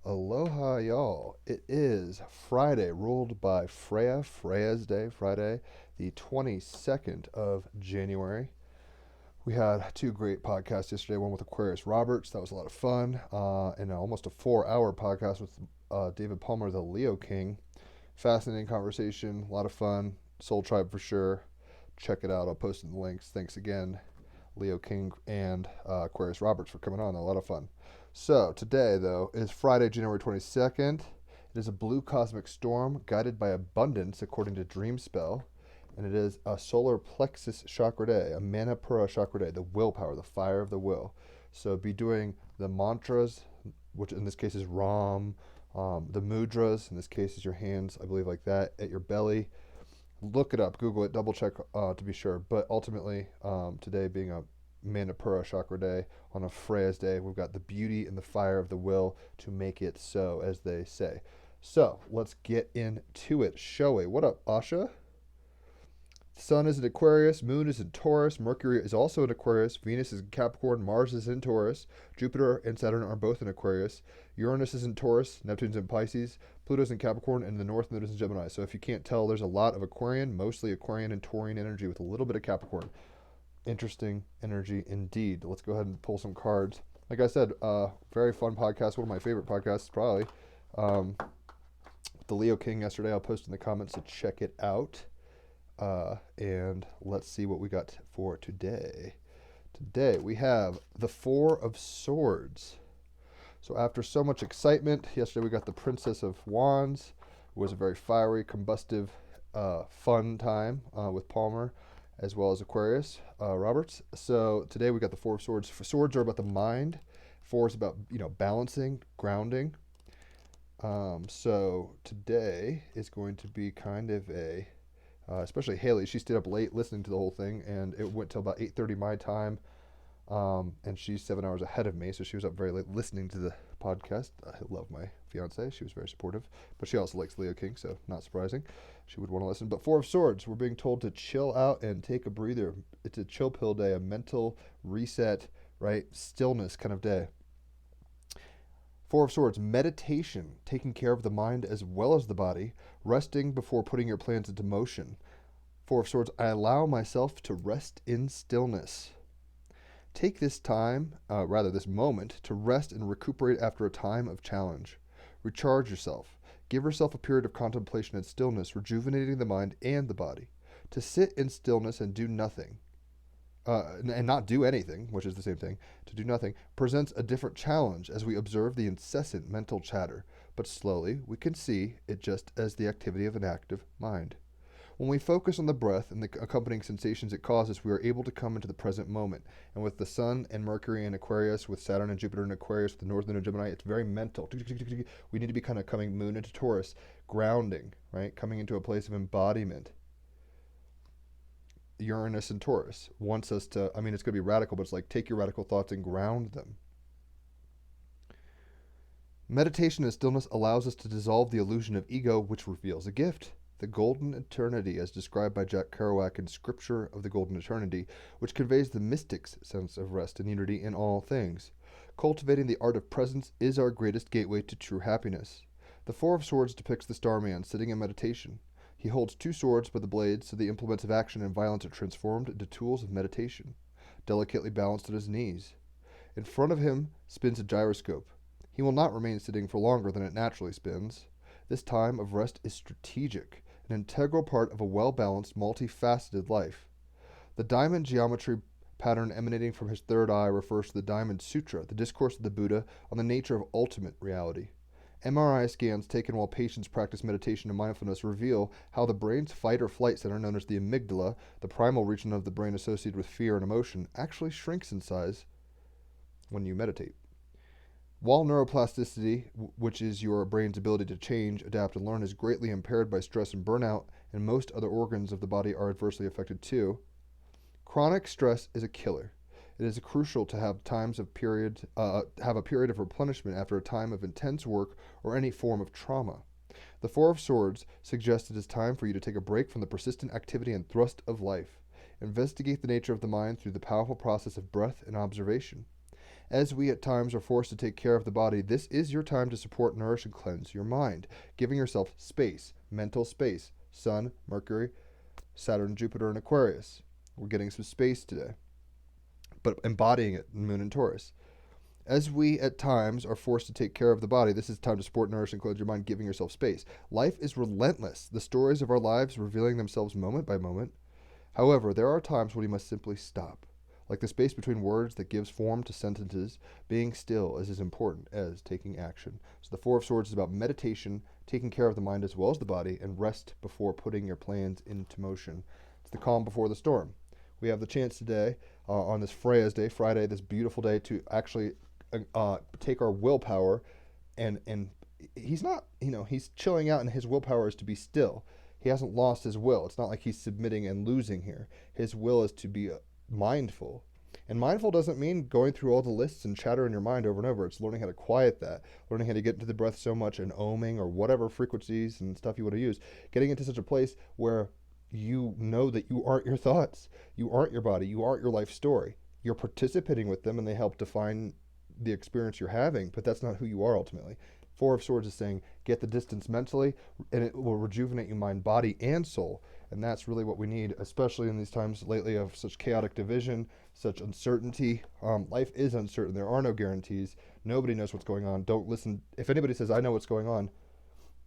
Aloha, y'all. It is Friday, ruled by Freya, Freya's Day, Friday, the 22nd of January. We had two great podcasts yesterday, one with Aquarius Roberts. That was a lot of fun. And almost a 4 hour podcast with David Palmer, the Leo King. Fascinating conversation, a lot of fun. Soul Tribe for sure. Check it out. I'll post in the links. Thanks again, Leo King and Aquarius Roberts, for coming on. A lot of fun. So, today, though, is Friday, January 22nd. It is a blue cosmic storm guided by abundance, according to Dreamspell. And it is a solar plexus chakra day, a Manipura chakra day, the willpower, the fire of the will. So, be doing the mantras, which in this case is Ram, the mudras, in this case is your hands, I believe, like that, at your belly. Look it up, Google it, double check to be sure. But ultimately, today being a Manipura chakra day, on a Freya's day, we've got the beauty and the fire of the will to make it so, as they say. So let's get into it. Shoei, what up, Asha? Sun is in Aquarius, Moon is in Taurus, Mercury is also in Aquarius, Venus is in Capricorn, Mars is in Taurus, Jupiter and Saturn are both in Aquarius, Uranus is in Taurus, Neptune's in Pisces, Pluto's in Capricorn, and the North Node is in Gemini. So if you can't tell, there's a lot of Aquarian, mostly Aquarian and Taurian energy with a little bit of Capricorn. Interesting energy indeed. Let's go ahead and pull some cards. Like I said, very fun podcast, one of my favorite podcasts, probably. Um, the Leo King yesterday, I'll post in the comments to check it out. And let's see what we got for today. Today we have the Four of Swords. So after so much excitement, yesterday we got the Princess of Wands. It was a very fiery, combustive, fun time with Palmer, as well as Aquarius Roberts. So today we got the Four of Swords. Swords are about the mind. Four is about balancing, grounding. So today is going to be kind of a especially Haley. She stayed up late listening to the whole thing, and it went till about 8:30 my time. And she's 7 hours ahead of me, so she was up very late listening to the podcast. I love my fiance; she was very supportive, but she also likes Leo King, so not surprising. She would want to listen. But Four of Swords, we're being told to chill out and take a breather. It's a chill pill day, a mental reset, right? Stillness kind of day. Four of Swords, meditation, taking care of the mind as well as the body, resting before putting your plans into motion. Four of Swords, I allow myself to rest in stillness. Take this time, this moment, to rest and recuperate after a time of challenge. Recharge yourself. Give yourself a period of contemplation and stillness, rejuvenating the mind and the body. To sit in stillness and do nothing, and not do anything, which is the same thing, to do nothing, presents a different challenge as we observe the incessant mental chatter, but slowly we can see it just as the activity of an active mind. When we focus on the breath and the accompanying sensations it causes, we are able to come into the present moment. And with the Sun and Mercury in Aquarius, with Saturn and Jupiter in Aquarius, with the North Node in Gemini, it's very mental. We need to be kind of coming Moon into Taurus, grounding, right? Coming into a place of embodiment. Uranus and Taurus wants us to, it's going to be radical, but it's like take your radical thoughts and ground them. Meditation and stillness allows us to dissolve the illusion of ego, which reveals a gift, the golden eternity, as described by Jack Kerouac in Scripture of the Golden Eternity, which conveys the mystic's sense of rest and unity in all things. Cultivating the art of presence is our greatest gateway to true happiness. The Four of Swords depicts the Starman sitting in meditation. He holds two swords by the blades, so the implements of action and violence are transformed into tools of meditation, delicately balanced at his knees. In front of him spins a gyroscope. He will not remain sitting for longer than it naturally spins. This time of rest is strategic, an integral part of a well-balanced, multifaceted life. The diamond geometry pattern emanating from his third eye refers to the Diamond Sutra, the discourse of the Buddha on the nature of ultimate reality. MRI scans taken while patients practice meditation and mindfulness reveal how the brain's fight or flight center, known as the amygdala, the primal region of the brain associated with fear and emotion, actually shrinks in size when you meditate. While neuroplasticity, which is your brain's ability to change, adapt, and learn, is greatly impaired by stress and burnout, and most other organs of the body are adversely affected too, chronic stress is a killer. It is crucial to have a period of replenishment after a time of intense work or any form of trauma. The Four of Swords suggests it is time for you to take a break from the persistent activity and thrust of life. Investigate the nature of the mind through the powerful process of breath and observation. As we at times are forced to take care of the body, this is your time to support, nourish, and cleanse your mind, giving yourself space, mental space. Sun, Mercury, Saturn, Jupiter, and Aquarius. We're getting some space today, but embodying it in Moon and Taurus. As we at times are forced to take care of the body, this is time to support, nourish, and cleanse your mind, giving yourself space. Life is relentless, the stories of our lives revealing themselves moment by moment. However, there are times when we must simply stop. Like the space between words that gives form to sentences, being still is as important as taking action. So the Four of Swords is about meditation, taking care of the mind as well as the body, and rest before putting your plans into motion. It's the calm before the storm. We have the chance today, on this Freya's Day, Friday, this beautiful day, to actually take our willpower, and he's not, he's chilling out, and his willpower is to be still. He hasn't lost his will. It's not like he's submitting and losing here. His will is to be mindful. And mindful doesn't mean going through all the lists and chatter in your mind over and over. It's learning how to quiet that, learning how to get into the breath so much, and oming or whatever frequencies and stuff you want to use. Getting into such a place where you know that you aren't your thoughts, you aren't your body, you aren't your life story. You're participating with them, and they help define the experience you're having, but that's not who you are ultimately. Four of Swords is saying get the distance mentally, and it will rejuvenate you mind, body, and soul. And that's really what we need, especially in these times lately of such chaotic division, such uncertainty. Life is uncertain. There are no guarantees. Nobody knows what's going on. Don't listen. If anybody says, I know what's going on,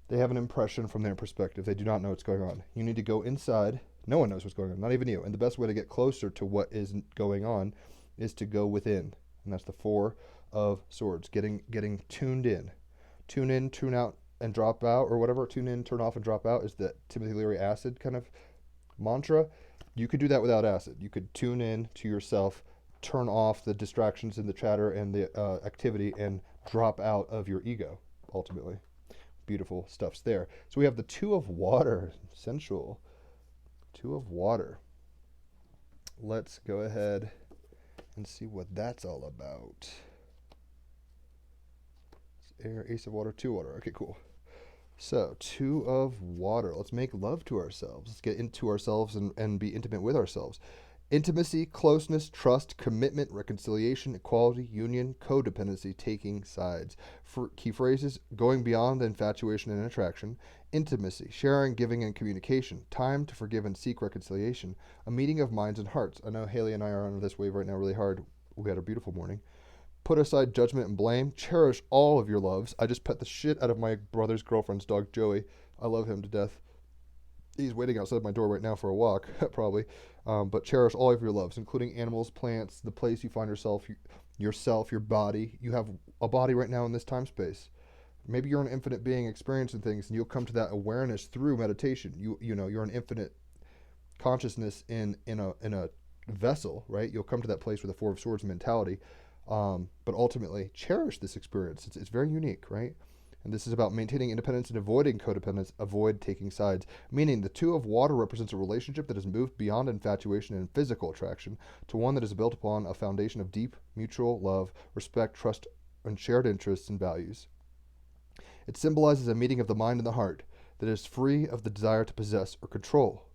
they have an impression from their perspective. They do not know what's going on. You need to go inside. No one knows what's going on, not even you. And the best way to get closer to what is going on is to go within. And that's the Four of Swords, getting tuned in. Tune in, tune out, and drop out, or whatever. Tune in, turn off, and drop out is the Timothy Leary acid kind of mantra. You could do that without acid. You could tune in to yourself, turn off the distractions and the chatter and the activity, and drop out of your ego, ultimately. Beautiful stuff's there. So we have the Two of Water, sensual. Two of Water. Let's go ahead and see what that's all about. Air, Ace of Water, Two Water. Okay, cool. So, Two of Water. Let's make love to ourselves. Let's get into ourselves and be intimate with ourselves. Intimacy, closeness, trust, commitment, reconciliation, equality, union, codependency, taking sides. For key phrases, going beyond infatuation and attraction. Intimacy, sharing, giving, and communication. Time to forgive and seek reconciliation. A meeting of minds and hearts. I know Haley and I are on this wave right now really hard. We had a beautiful morning. Put aside judgment and blame. Cherish all of your loves. I just pet the shit out of my brother's girlfriend's dog, Joey. I love him to death. He's waiting outside my door right now for a walk, probably. But cherish all of your loves, including animals, plants, the place you find yourself, your body. You have a body right now in this time space. Maybe you're an infinite being experiencing things, and you'll come to that awareness through meditation. You're an infinite consciousness in a vessel, right? You'll come to that place with a Four of Swords mentality. But ultimately, cherish this experience. It's very unique, right? And this is about maintaining independence and avoiding codependence, avoid taking sides. Meaning the Two of Water represents a relationship that has moved beyond infatuation and physical attraction to one that is built upon a foundation of deep mutual love, respect, trust, and shared interests and values. It symbolizes a meeting of the mind and the heart that is free of the desire to possess or control.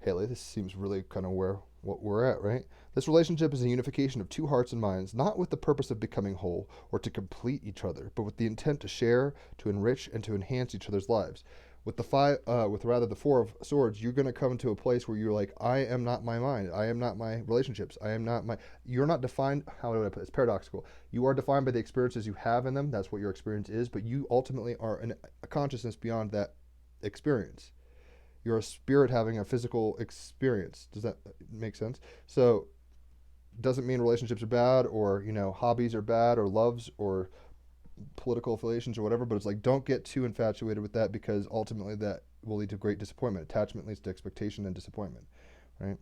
Haley, this seems really kind of what we're at, right? This relationship is a unification of two hearts and minds, not with the purpose of becoming whole or to complete each other, but with the intent to share, to enrich, and to enhance each other's lives. With the Four of Swords, you're going to come to a place where you're like, I am not my mind. I am not my relationships. You're not defined, how do I put it? It's paradoxical. You are defined by the experiences you have in them. That's what your experience is, but you ultimately are a consciousness beyond that experience. You're a spirit having a physical experience. Does that make sense? So, doesn't mean relationships are bad, or hobbies are bad, or loves, or political affiliations, or whatever. But it's like, don't get too infatuated with that, because ultimately that will lead to great disappointment. Attachment leads to expectation and disappointment, right?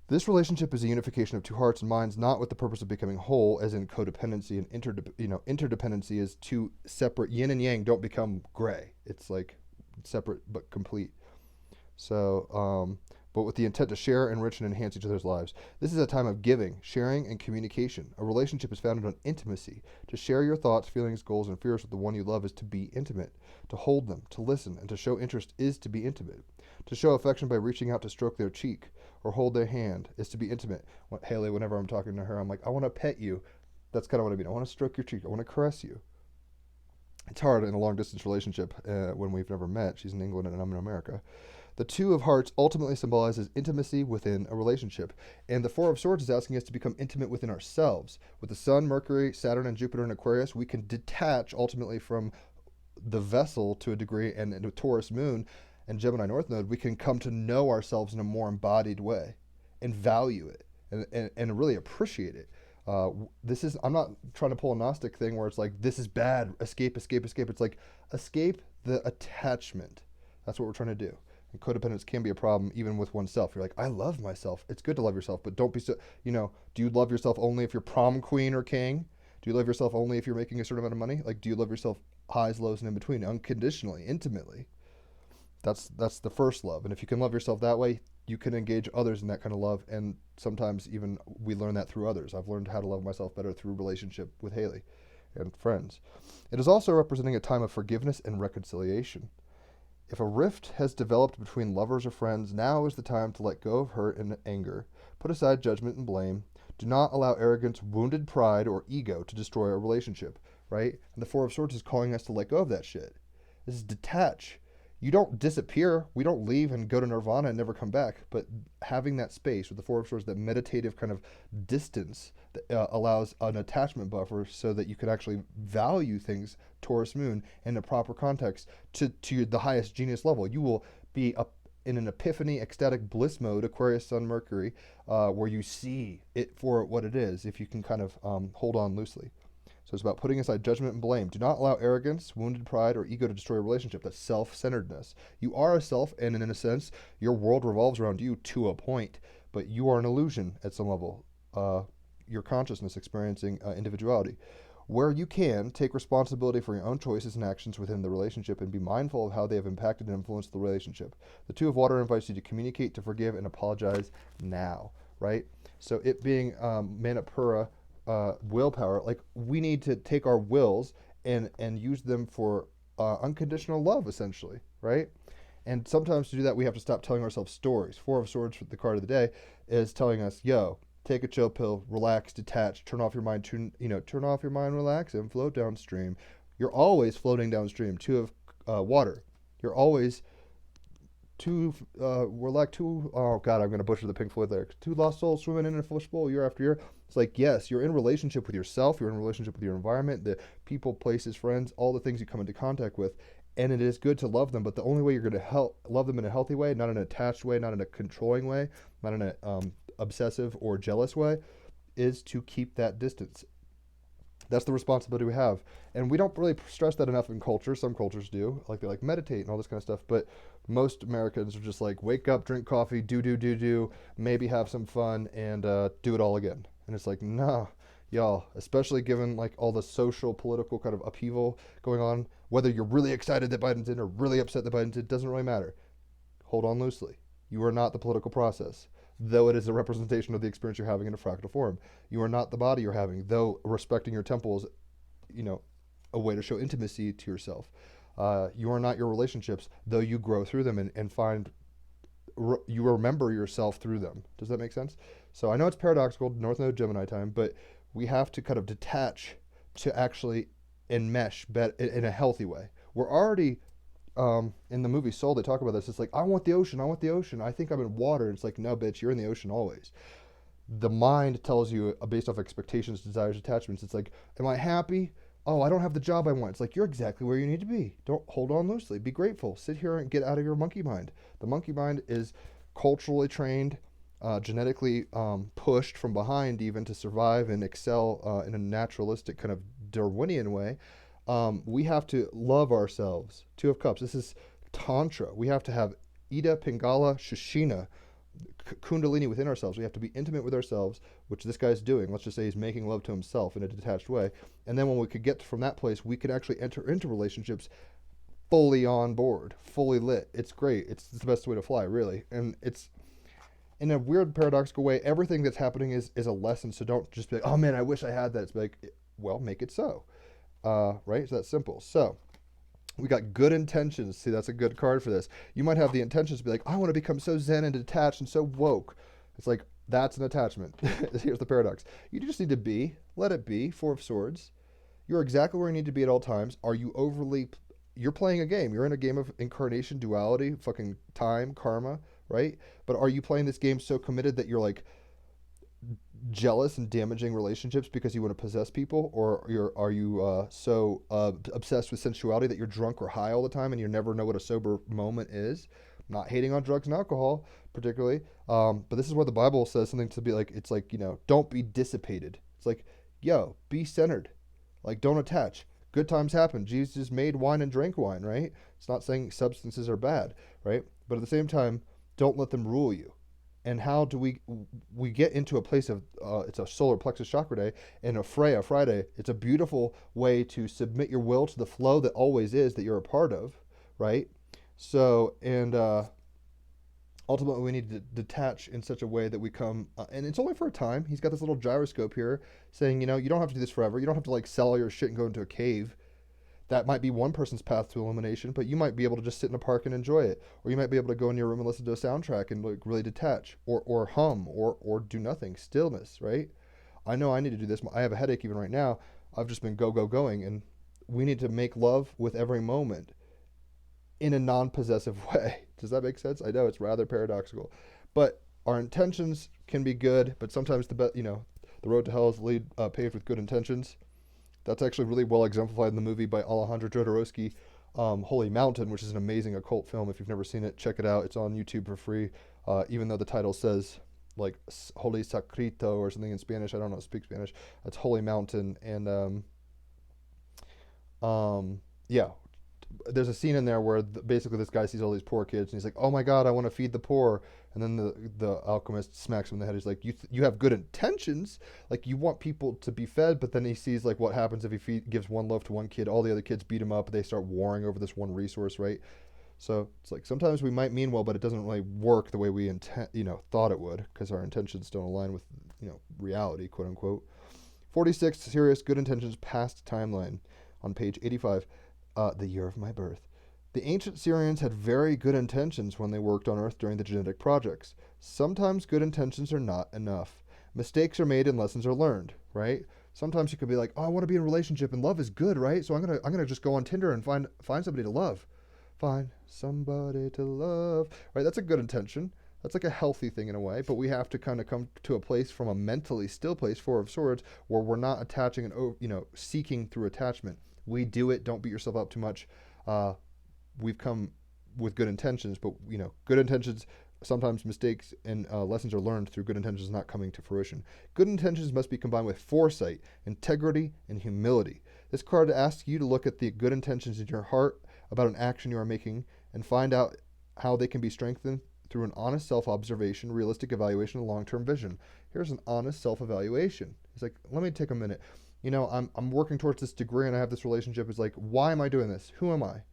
This relationship is a unification of two hearts and minds, not with the purpose of becoming whole, as in codependency and interdependency is two separate yin and yang. Don't become gray. It's like separate but complete. So but with the intent to share, enrich, and enhance each other's lives. This is a time of giving, sharing, and communication. A relationship is founded on intimacy. To share your thoughts, feelings, goals, and fears with the one you love is to be intimate. To hold them, to listen, and to show interest is to be intimate. To show affection by reaching out to stroke their cheek or hold their hand is to be intimate. Haley, whenever I'm talking to her, I'm like, I want to pet you. That's kind of what I mean. I want to stroke your cheek. I want to caress you. It's hard in a long distance relationship when we've never met. She's in England and I'm in America. The Two of Hearts ultimately symbolizes intimacy within a relationship. And the Four of Swords is asking us to become intimate within ourselves. With the Sun, Mercury, Saturn, and Jupiter in Aquarius, we can detach ultimately from the vessel to a degree, and in a Taurus moon and Gemini North Node, we can come to know ourselves in a more embodied way and value it and really appreciate it. I'm not trying to pull a Gnostic thing where it's like, this is bad, escape, escape, escape. It's like, escape the attachment. That's what we're trying to do. And codependence can be a problem even with oneself. You're like, I love myself. It's good to love yourself, but don't be so, do you love yourself only if you're prom queen or king? Do you love yourself only if you're making a certain amount of money? Like, do you love yourself highs, lows, and in between, unconditionally, intimately? That's the first love. And if you can love yourself that way, you can engage others in that kind of love. And sometimes even we learn that through others. I've learned how to love myself better through relationship with Haley and friends. It is also representing a time of forgiveness and reconciliation. If a rift has developed between lovers or friends, now is the time to let go of hurt and anger. Put aside judgment and blame. Do not allow arrogance, wounded pride, or ego to destroy a relationship, right? And the Four of Swords is calling us to let go of that shit. This is detach. You don't disappear. We don't leave and go to nirvana and never come back. But having that space with the Four of Swords, that meditative kind of distance, that allows an attachment buffer so that you can actually value things, Taurus moon, in the proper context to the highest genius level. You will be in an epiphany, ecstatic bliss mode, Aquarius, Sun, Mercury, where you see it for what it is if you can kind of hold on loosely. So it's about putting aside judgment and blame. Do not allow arrogance, wounded pride, or ego to destroy a relationship. That's self-centeredness. You are a self, and in a sense, your world revolves around you to a point, but you are an illusion at some level. Your consciousness experiencing individuality. Where you can, take responsibility for your own choices and actions within the relationship and be mindful of how they have impacted and influenced the relationship. The Two of Water invites you to communicate, to forgive, and apologize now, right? So it being Manipura, willpower, like we need to take our wills and use them for unconditional love, essentially, right? And sometimes to do that, we have to stop telling ourselves stories. Four of Swords, for the card of the day, is telling us, yo, take a chill pill, relax, detach, turn off your mind, turn off your mind, relax, and float downstream. You're always floating downstream. Two of water. You're always we're like two, oh God, I'm going to butcher the Pink Floyd lyrics. Two lost souls swimming in a fishbowl year after year. It's like, yes, you're in relationship with yourself. You're in relationship with your environment, the people, places, friends, all the things you come into contact with. And it is good to love them, but the only way you're going to love them in a healthy way, not in an attached way, not in a controlling way, not in a obsessive or jealous way, is to keep that distance. That's the responsibility we have. And we don't really stress that enough in culture. Some cultures do. Like, they like meditate and all this kind of stuff. But most Americans are just like, wake up, drink coffee, do, maybe have some fun, and do it all again. And it's like, nah, y'all, especially given like all the social, political kind of upheaval going on, whether you're really excited that Biden's in or really upset that Biden's in, doesn't really matter. Hold on loosely. You are not the political process, though it is a representation of the experience you're having in a fractal form. You are not the body you're having, though respecting your temple is, a way to show intimacy to yourself. You are not your relationships, though you grow through them and you remember yourself through them. Does that make sense? So I know it's paradoxical, North Node Gemini time, but we have to kind of detach to actually enmesh in a healthy way. We're already in the movie Soul, they talk about this. It's like, I want the ocean. I think I'm in water. It's like, no, bitch, you're in the ocean always. The mind tells you, based off expectations, desires, attachments. It's like, am I happy? Oh, I don't have the job I want. It's like, you're exactly where you need to be. Don't hold on loosely. Be grateful. Sit here and get out of your monkey mind. The monkey mind is culturally trained, genetically pushed from behind even to survive and excel in a naturalistic kind of Darwinian way. We have to love ourselves. Two of Cups. This is Tantra. We have to have Ida, Pingala, Shishina, Kundalini within ourselves. We have to be intimate with ourselves, which this guy's doing. Let's just say he's making love to himself in a detached way. And then when we could get from that place, we could actually enter into relationships fully on board, fully lit. It's great. It's the best way to fly, really. And it's in a weird paradoxical way, everything that's happening is a lesson. So don't just be like, oh man, I wish I had that. It's like, well, make it so. Right? So that's simple. So we got good intentions. See, that's a good card for this. You might have the intentions to be like, I want to become so zen and detached and so woke. It's like, that's an attachment. Here's the paradox. You just need to be, let it be, Four of Swords. You're exactly where you need to be at all times. Are you overly, you're playing a game. You're in a game of incarnation, duality, fucking time, karma, right? But are you playing this game so committed that you're like jealous and damaging relationships because you want to possess people, or are you so obsessed with sensuality that you're drunk or high all the time and you never know what a sober moment is? Not hating on drugs and alcohol particularly, but this is where the Bible says something to be like, it's like, don't be dissipated. It's like, yo, be centered, like don't attach. Good times happen. Jesus made wine and drank wine, right? It's not saying substances are bad, right? But at the same time, don't let them rule you. And how do we get into a place of it's a solar plexus chakra day and a Freya Friday. It's a beautiful way to submit your will to the flow that always is, that you're a part of, right? So, and ultimately we need to detach in such a way that we come and it's only for a time. He's got this little gyroscope here saying, you don't have to do this forever. You don't have to like sell all your shit and go into a cave. That might be one person's path to illumination, but you might be able to just sit in a park and enjoy it, or you might be able to go in your room and listen to a soundtrack and like really detach, or hum, or do nothing, stillness, right? I know I need to do this. I have a headache even right now. I've just been going, and we need to make love with every moment in a non-possessive way. Does that make sense? I know it's rather paradoxical, but our intentions can be good, but sometimes the road to hell is paved with good intentions. That's actually really well exemplified in the movie by Alejandro Jodorowsky, Holy Mountain, which is an amazing occult film. If you've never seen it, check it out. It's on YouTube for free. Even though the title says like Holy Sacrito or something in Spanish, I don't know, speak Spanish. That's Holy Mountain, and yeah, there's a scene in there where basically this guy sees all these poor kids and he's like, "Oh my God, I want to feed the poor." And then the alchemist smacks him in the head. He's like, "You have good intentions, like you want people to be fed." But then he sees like what happens if he gives one loaf to one kid. All the other kids beat him up. They start warring over this one resource, right? So it's like sometimes we might mean well, but it doesn't really work the way we thought it would, because our intentions don't align with reality, quote unquote. 46 serious good intentions past timeline on page 85. The year of my birth. The ancient Syrians had very good intentions when they worked on Earth during the genetic projects. Sometimes good intentions are not enough. Mistakes are made and lessons are learned, right? Sometimes you could be like, "Oh, I want to be in a relationship and love is good, right? So I'm gonna just go on Tinder and find somebody to love. Find somebody to love." Right? That's a good intention. That's like a healthy thing in a way, but we have to kind of come to a place from a mentally still place, Four of Swords, where we're not attaching and seeking through attachment. We do it. Don't beat yourself up too much. We've come with good intentions, but good intentions, sometimes mistakes and lessons are learned through good intentions not coming to fruition. Good intentions must be combined with foresight, integrity, and humility. This card asks you to look at the good intentions in your heart about an action you are making and find out how they can be strengthened through an honest self-observation, realistic evaluation, and long-term vision. Here's an honest self-evaluation. It's like, let me take a minute. I'm working towards this degree and I have this relationship. It's like, why am I doing this? Who am I?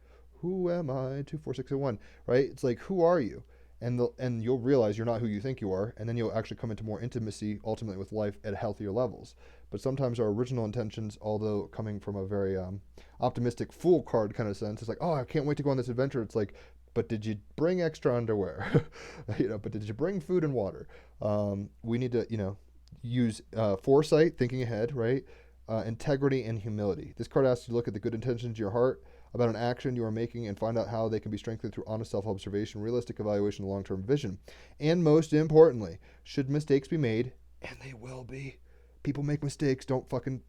Who am I? 2, 4, 6, and 1. Right? It's like, who are you? And you'll realize you're not who you think you are, and then you'll actually come into more intimacy ultimately with life at healthier levels. But sometimes our original intentions, although coming from a very optimistic fool card kind of sense, it's like, oh, I can't wait to go on this adventure. It's like, but did you bring extra underwear? But did you bring food and water? We need to, use foresight, thinking ahead, right? Integrity and humility. This card asks you to look at the good intentions of your heart about an action you are making and find out how they can be strengthened through honest self-observation, realistic evaluation, and long-term vision. And most importantly, should mistakes be made, and they will be. People make mistakes. Don't fucking...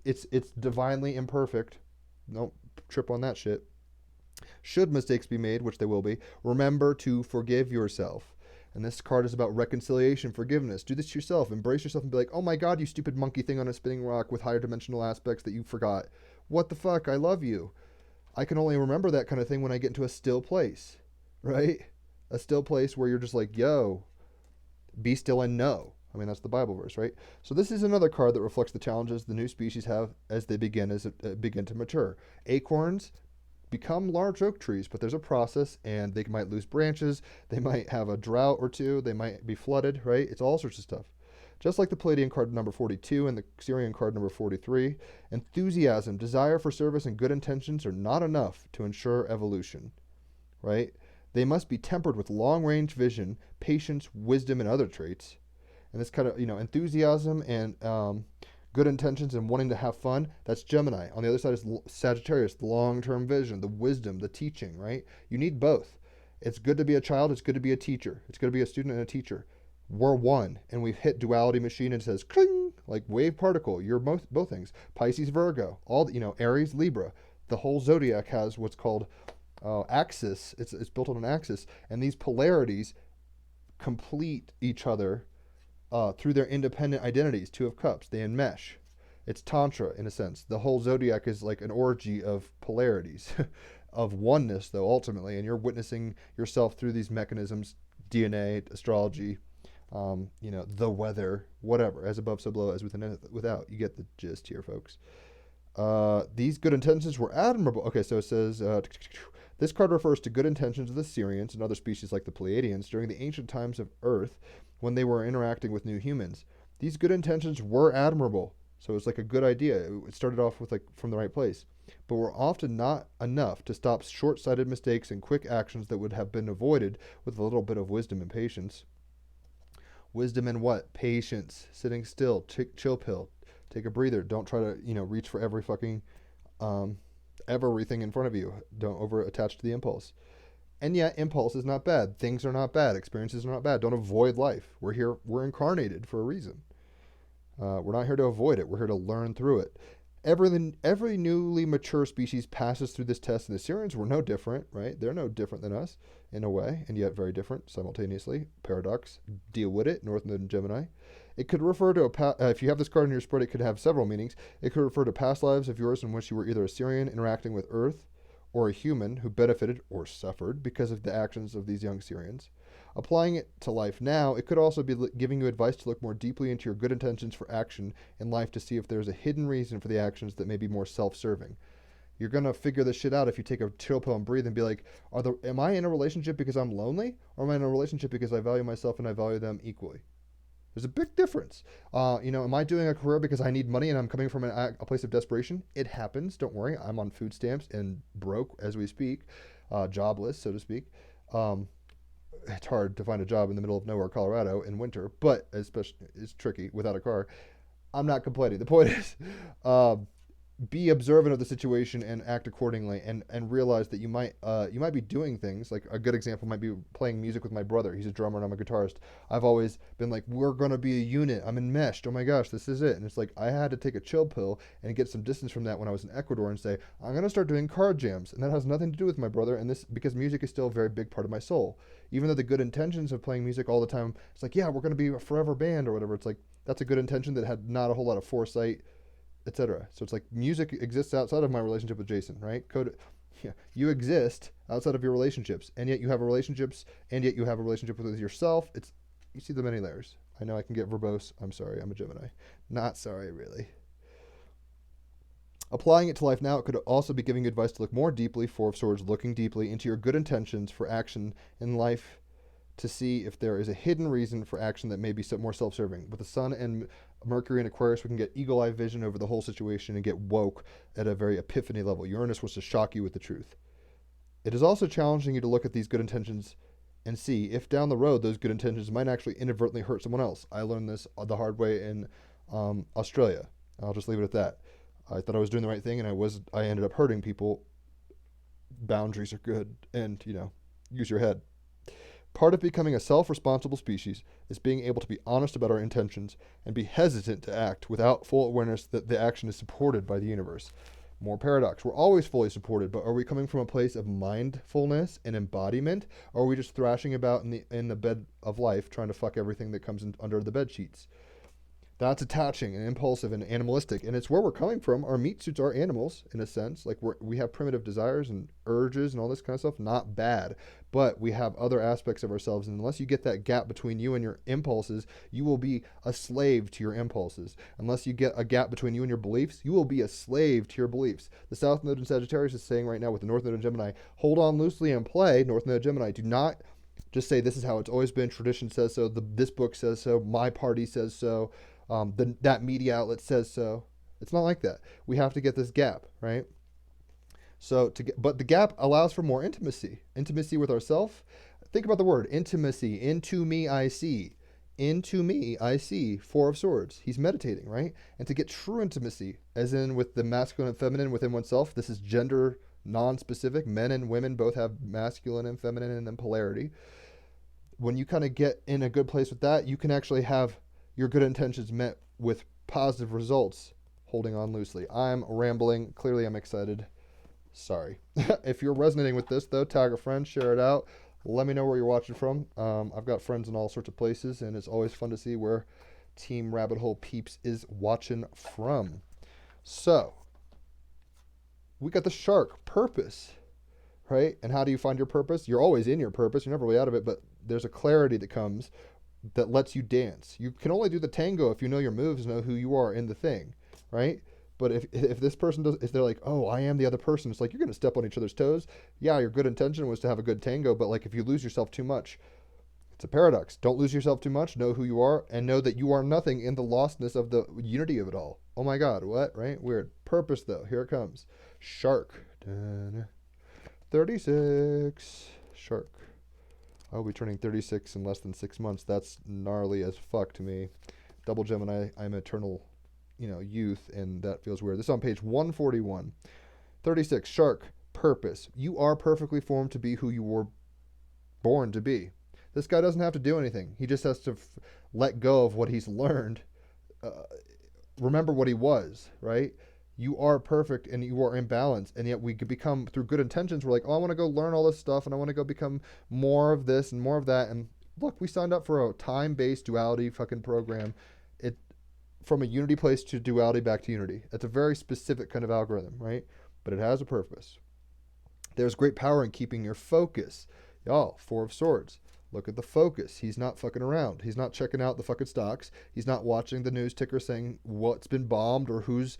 It's divinely imperfect. Don't trip on that shit. Should mistakes be made, which they will be, remember to forgive yourself. And this card is about reconciliation, forgiveness. Do this yourself. Embrace yourself and be like, "Oh my God, you stupid monkey thing on a spinning rock with higher dimensional aspects that you forgot. What the fuck? I love you." I can only remember that kind of thing when I get into a still place, right? A still place where you're just like, yo, be still and know. I mean, that's the Bible verse, right? So this is another card that reflects the challenges the new species have as they begin to mature. Acorns, become large oak trees, but there's a process, and they might lose branches, they might have a drought or two, they might be flooded, right? It's all sorts of stuff. Just like the Palladian card number 42 and the Syrian card number 43, enthusiasm, desire for service, and good intentions are not enough to ensure evolution, right? They must be tempered with long range vision, patience, wisdom, and other traits. And this kind of, enthusiasm and good intentions and wanting to have fun, that's Gemini. On the other side is Sagittarius, the long term vision, the wisdom, the teaching, right? You need both. It's good to be a child, it's good to be a teacher, it's good to be a student and a teacher. We're one, and we've hit duality machine, and it says cling, like wave particle. You're both things. Pisces, Virgo, all Aries, Libra. The whole zodiac has what's called axis. It's built on an axis, and these polarities complete each other through their independent identities. Two of Cups, they enmesh. It's Tantra in a sense. The whole zodiac is like an orgy of polarities, of oneness, though, ultimately, and you're witnessing yourself through these mechanisms: DNA, astrology, the weather, whatever. As above, so below, as within and without. You get the gist here, folks. These good intentions were admirable. Okay, so it says, this card refers to good intentions of the Syrians and other species like the Pleiadians during the ancient times of Earth when they were interacting with new humans. These good intentions were admirable. So it's like a good idea. It started off with from the right place. But were often not enough to stop short-sighted mistakes and quick actions that would have been avoided with a little bit of wisdom and patience. Wisdom and what? Patience. Sitting still. Chill pill. Take a breather. Don't try to, reach for every fucking everything in front of you. Don't over attach to the impulse. And yet, impulse is not bad. Things are not bad. Experiences are not bad. Don't avoid life. We're here. We're incarnated for a reason. We're not here to avoid it. We're here to learn through it. Every newly mature species passes through this test, and the Syrians were no different, right? They're no different than us in a way, and yet very different simultaneously. Paradox. Deal with it. Northern Gemini. It could refer to if you have this card in your spread, it could have several meanings. It could refer to past lives of yours in which you were either a Syrian interacting with Earth, or a human who benefited or suffered because of the actions of these young Syrians. Applying it to life now, it could also be giving you advice to look more deeply into your good intentions for action in life to see if there's a hidden reason for the actions that may be more self-serving. You're going to figure this shit out if you take a chill pill and breathe and be like, am I in a relationship because I'm lonely? Or am I in a relationship because I value myself and I value them equally? There's a big difference. Am I doing a career because I need money and I'm coming from a place of desperation? It happens. Don't worry. I'm on food stamps and broke as we speak, jobless, so to speak. It's hard to find a job in the middle of nowhere, Colorado, in winter, but especially it's tricky without a car. I'm not complaining. The point is, be observant of the situation and act accordingly, and realize that you might be doing things. Like a good example might be playing music with my brother. He's a drummer and I'm a guitarist. I've always been like, we're gonna be a unit. I'm enmeshed. Oh my gosh, this is it. And it's like I had to take a chill pill and get some distance from that when I was in Ecuador and say, I'm gonna start doing card jams, and that has nothing to do with my brother. And this because music is still a very big part of my soul. Even though the good intentions of playing music all the time, it's like, yeah, we're gonna be a forever band or whatever. It's like that's a good intention that had not a whole lot of foresight, etc. So it's like music exists outside of my relationship with Jason, right? You exist outside of your relationships, and yet you have relationships, and yet you have a relationship with yourself. You see the many layers. I know I can get verbose. I'm sorry. I'm a Gemini. Not sorry, really. Applying it to life now, it could also be giving you advice to look more deeply, Four of Swords, looking deeply into your good intentions for action in life to see if there is a hidden reason for action that may be more self-serving. With the Sun and Mercury in Aquarius, we can get eagle-eye vision over the whole situation and get woke at a very epiphany level. Uranus wants to shock you with the truth. It is also challenging you to look at these good intentions and see if down the road those good intentions might actually inadvertently hurt someone else. I learned this the hard way in Australia. I'll just leave it at that. I thought I was doing the right thing, and I ended up hurting people. Boundaries are good, and use your head. Part of becoming a self-responsible species is being able to be honest about our intentions and be hesitant to act without full awareness that the action is supported by the universe. More paradox. We're always fully supported, but are we coming from a place of mindfulness and embodiment, or are we just thrashing about in the bed of life trying to fuck everything that comes in under the bed sheets? That's attaching and impulsive and animalistic, and it's where we're coming from. Our meat suits are animals in a sense. Like we have primitive desires and urges and all this kind of stuff. Not bad, but we have other aspects of ourselves, and unless you get that gap between you and your impulses, you will be a slave to your impulses. Unless you get a gap between you and your beliefs, you will be a slave to your beliefs. The South Node in Sagittarius is saying right now with the North Node in Gemini, hold on loosely and play. North Node Gemini, do not just say this is how it's always been. Tradition says so. This book says so. My party says so. That media outlet says so. It's not like that. We have to get this gap, right? But the gap allows for more intimacy with ourselves. Think about the word intimacy. Into me, I see. Into me, I see. Four of Swords. He's meditating, right? And to get true intimacy, as in with the masculine and feminine within oneself, this is gender non-specific. Men and women both have masculine and feminine and then polarity. When you kind of get in a good place with that, you can actually have your good intentions met with positive results. Holding on loosely. I'm rambling. Clearly, I'm excited. Sorry. If you're resonating with this, though, tag a friend, share it out. Let me know where you're watching from. I've got friends in all sorts of places, and it's always fun to see where Team Rabbit Hole Peeps is watching from. So, we got the shark, purpose, right? And how do you find your purpose? You're always in your purpose. You're never really out of it, but there's a clarity that comes that lets you dance. You can only do the tango if you know your moves, know who you are in the thing, right? But if this person does, if they're like, oh, I am the other person, it's like you're going to step on each other's toes. Yeah, your good intention was to have a good tango, but like if you lose yourself too much, it's a paradox. Don't lose yourself too much. Know who you are and know that you are nothing in the lostness of the unity of it all. Oh my God, what? Right? Weird. Purpose, though. Here it comes. Shark. 36. Shark. I'll be turning 36 in less than 6 months. That's gnarly as fuck to me. Double Gemini, I'm eternal, youth, and that feels weird. This is on page 141. 36, Shark, purpose. You are perfectly formed to be who you were born to be. This guy doesn't have to do anything. He just has to let go of what he's learned. Remember what he was, right? You are perfect and you are in balance, and yet we could become, through good intentions, we're like, oh, I want to go learn all this stuff and I want to go become more of this and more of that. And look, we signed up for a time-based duality fucking program. It from a unity place to duality back to unity. It's a very specific kind of algorithm, right? But it has a purpose. There's great power in keeping your focus. Y'all, Four of Swords. Look at the focus. He's not fucking around. He's not checking out the fucking stocks. He's not watching the news ticker saying what's been bombed or who's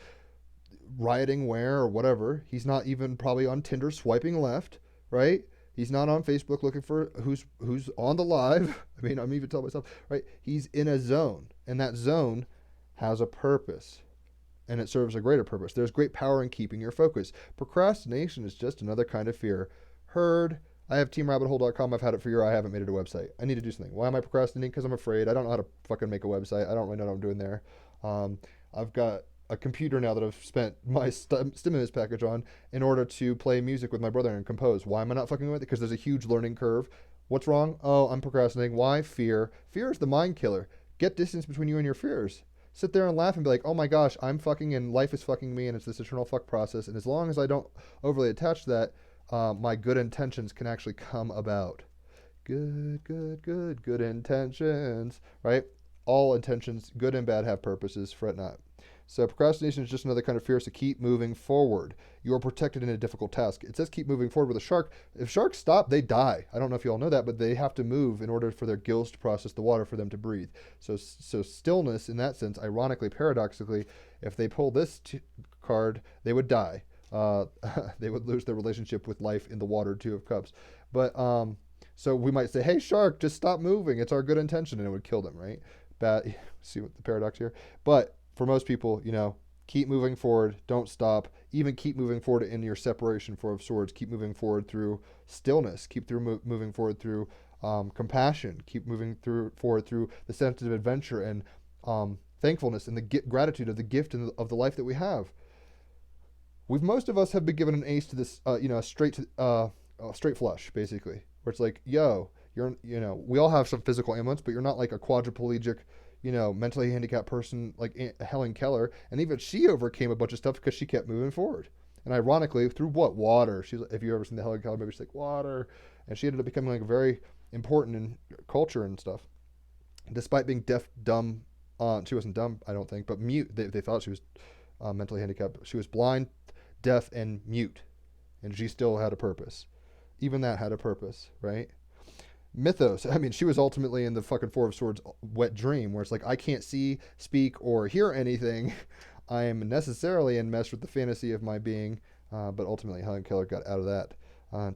rioting where or whatever. He's not even probably on Tinder swiping left, right? He's not on Facebook looking for who's on the live. I mean, I'm even telling myself, right? He's in a zone, and that zone has a purpose, and it serves a greater purpose. There's great power in keeping your focus. Procrastination is just another kind of fear. Heard. I have teamrabbithole.com. I've had it for a year. I haven't made it a website. I need to do something. Why am I procrastinating? Because I'm afraid. I don't know how to fucking make a website. I don't really know what I'm doing there. I've got a computer now that I've spent my stimulus package on in order to play music with my brother and compose. Why am I not fucking with it? Because there's a huge learning curve. What's wrong? Oh, I'm procrastinating. Why? Fear. Fear is the mind killer. Get distance between you and your fears. Sit there and laugh and be like, oh my gosh, I'm fucking and life is fucking me and it's this eternal fuck process. And as long as I don't overly attach to that, my good intentions can actually come about. Good intentions, right? All intentions, good and bad, have purposes. Fret not. So procrastination is just another kind of fear, so keep moving forward. You are protected in a difficult task. It says keep moving forward with a shark. If sharks stop, they die. I don't know if you all know that, but they have to move in order for their gills to process the water for them to breathe. So stillness, in that sense, ironically, paradoxically, if they pull this card, they would die. They would lose their relationship with life in the water, Two of Cups. But so we might say, hey, shark, just stop moving. It's our good intention, and it would kill them, right? See what the paradox here? But for most people, keep moving forward. Don't stop. Even keep moving forward in your separation, Four of Swords. Keep moving forward through stillness. Keep moving forward through compassion. Keep moving forward through the sense of adventure and thankfulness and the gratitude of the gift and of the life that we have. Most of us have been given an ace to this, straight flush, basically, where it's like, yo, we all have some physical ailments, but you're not like a quadriplegic, mentally handicapped person like Helen Keller. And even she overcame a bunch of stuff because she kept moving forward. And ironically, through what? Water. If you've ever seen the Helen Keller movie, she's like, water. And she ended up becoming like very important in culture and stuff. Despite being deaf, dumb, She wasn't dumb, I don't think, but mute. They thought she was mentally handicapped. She was blind, deaf, and mute, and she still had a purpose. Even that had a purpose, right? Mythos. I mean, she was ultimately in the fucking Four of Swords wet dream, where it's like, I can't see, speak, or hear anything. I am necessarily enmeshed with the fantasy of my being, but ultimately Helen Keller got out of that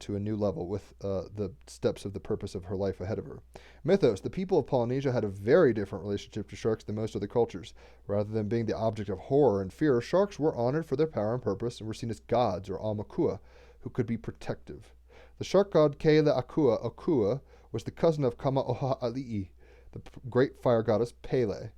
to a new level with the steps of the purpose of her life ahead of her. Mythos. The people of Polynesia had a very different relationship to sharks than most other cultures. Rather than being the object of horror and fear, sharks were honored for their power and purpose and were seen as gods, or Aumakua, who could be protective. The shark god Ke'le'akua Okua was the cousin of Kama'ohali'i, the great fire goddess Pele.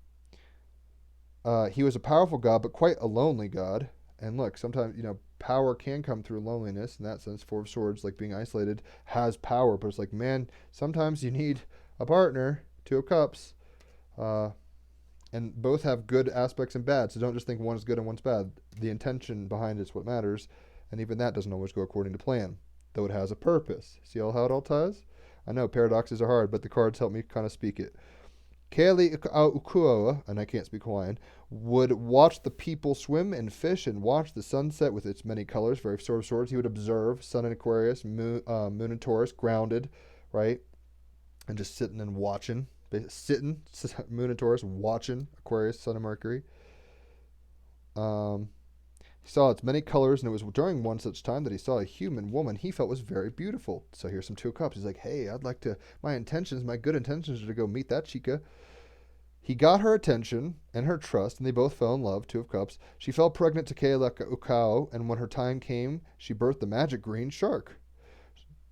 He was a powerful god, but quite a lonely god. And look, sometimes, power can come through loneliness. In that sense, Four of Swords, like being isolated, has power. But it's like, man, sometimes you need a partner. Two of Cups. And both have good aspects and bad. So don't just think one is good and one's bad. The intention behind it is what matters. And even that doesn't always go according to plan, though it has a purpose. See how it all ties? I know paradoxes are hard, but the cards help me kind of speak it. Ke'le'akua, and I can't speak Hawaiian, would watch the people swim and fish and watch the sunset with its many colors, very Sword of Swords. He would observe Sun in Aquarius, Moon in Taurus, grounded, right? And just sitting and watching. Moon in Taurus, watching Aquarius, Sun and Mercury. He saw its many colors, and it was during one such time that he saw a human woman he felt was very beautiful. So here's some Two of Cups. He's like, hey, my good intentions are to go meet that chica. He got her attention and her trust, and they both fell in love, Two of Cups. She fell pregnant to Ke'le'akua, and when her time came, she birthed the magic green shark.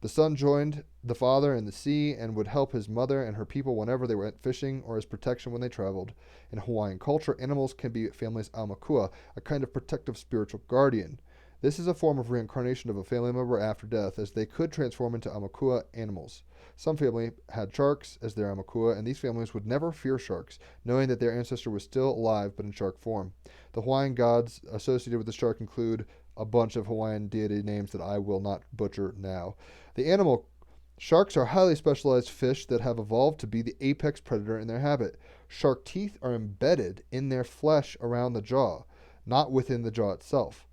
The son joined the father in the sea and would help his mother and her people whenever they went fishing or as protection when they traveled. In Hawaiian culture, animals can be family's aumakua, a kind of protective spiritual guardian. This is a form of reincarnation of a family member after death, as they could transform into aumakua animals. Some family had sharks as their aumakua, and these families would never fear sharks, knowing that their ancestor was still alive but in shark form. The Hawaiian gods associated with the shark include a bunch of Hawaiian deity names that I will not butcher now. The animal sharks are highly specialized fish that have evolved to be the apex predator in their habit. Shark teeth are embedded in their flesh around the jaw, not within the jaw itself,